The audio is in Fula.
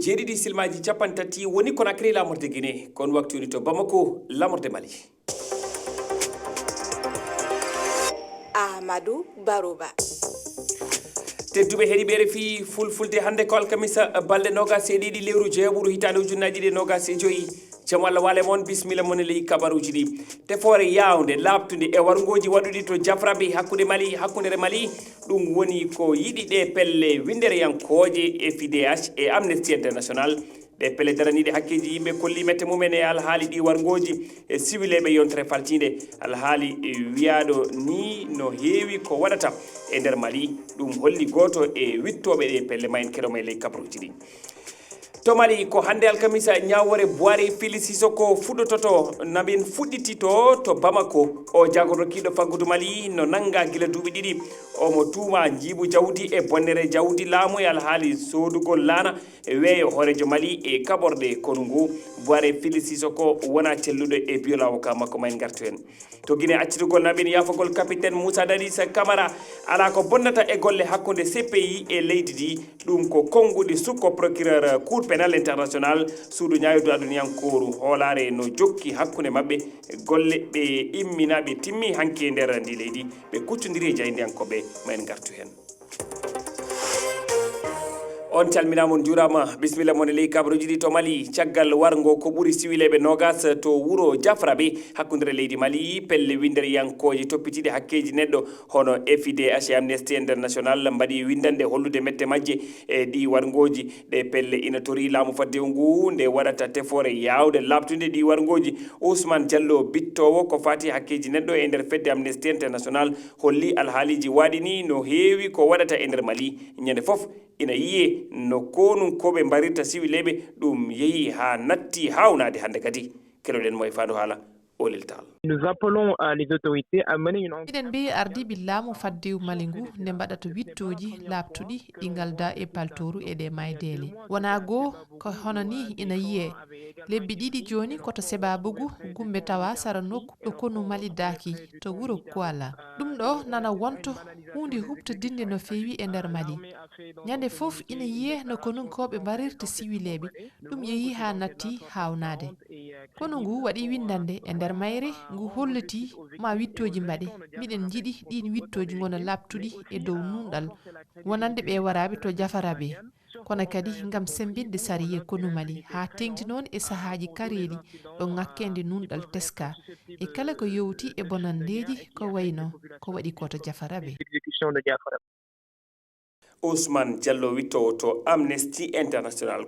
jeeɗiɗi silmaji capantati woni Conakry lamorde Guinée kon waktu woni to Bamako lamorde Mali. Ahmadou Barouba. tedduɓe heeɗiɓe fi fulfulde hande ko alkamisa balɗe nogas e ɗiɗi lewru jeeɓuru hitande ujunnaji ɗiɗi nogas e joyyi jaam Allah wale moon bisimilla moon ley kabaruji ɗi tefoore yawde labtude e wargoji waɗuɗi to jafraɓe hakkudere Mali ɗum woni ko yiɗi ɗe pelle windereyankoje e FIDH e Amnesty International ɗe pelle daraniɗe hakkeji yimɓe kolli mette mumen e alhaali ɗi wargoji e siwileɓe yontere faltide alhaali wiyaɗo ni no heewi ko waɗata e nder Mali ɗum holli goto e wittoɓe ɗe pelle ma en keɗoma e ley kabaruji ɗi to Mali ko hande alkamisa ñawore Boire Fili Sissoko fuɗɗototo namin fuɗɗitito to Bamako o jagorɗokiɗo faggudu Mali no nanga gila duuɓi ɗiɗi omo tuuma jiibu jawdi e bonnere jawdi laamu e alhaali sodugol laana e weeyo hoorejo Mali e kaɓorɗe kono ngu Boire Fili Sissoko wona celluɗo e biolawo ka makko ma en gartu hen to Guinée accitugol naɓen yafagol capitaine Moussa Dadis Camara ala ko bonnata e golle hakkude CPI e leydi ndi ɗum ko konguɗi sukko procureur cour pénal international suudu ñayodu aduniyankoru hoolare no jokki hakkude mabɓe golle ɓe immina ɓe timmi hanki e nder ndi leydi ɓe kuccodiri e jayndiyankoɓe ma en gartu hen on calminamon juurama bisimilla moon e ley kabaruji ɗi to Mali caggal wargo ko ɓuuri siwileɓe nogas to wuuro Jafraɓe hakkudere leydi Mali pelle winderiyankoje toppitiɗe hakkeji neɗɗo hono FIDH e Amnesty International mbaɗi windande hollude mette majje e ɗi wargoji ɗe pelle ina tori laamu fadde ngu nde waɗata tefore yawde labtude ɗi wargoji Ousmane Diallo bittowo ko fati hakkeji neɗɗo e nder fedde Amnesty International holli alhaaliji waɗini no heewi ko waɗata e nder Mali ñande foof ina yiye no konunkoɓe mbarirta siwileɓe ɗum yeehi ha natti hawnade hande kadi keɗoɗen mo e fandu haala olel tal. Nous appelons les autorités à mener une enquête. Eɗen mbi ardiɓe laamu fadde Mali ngu nde mbaɗata wittoji labtuɗi ɗi galda e paltoru e ɗe maydele wona goo ko hono ni ina yiye lebbi ɗiɗi joni koto sebabugu gumbe tawa sara nokku ɗo konu Mali daki to wuuro Kuala ɗum ɗo nana wonto hunde huptodinde no feewi e nder Mali ñande foof ina yiye no konunkoɓe mbarirta siwileɓe ɗum yeehi ha natti hawnade kono ngu waɗi windande e nder mayre ngu holliti ma wittoji mbaɗe miɗen jiiɗi ɗin wittoji gona labtuɗi e dow nunɗal wonande ɓe waraɓe to Jafaraɓe kono kadi ngam sembinde sariye konu Mali ha tengti noon e sahaji kareɗi ɗo ngakkende nunɗal teska e kala ko yowti e bonandeji ko wayno ko waɗi ko to Jafaraɓe. Ousmane Diallo wittowo to Amnesty International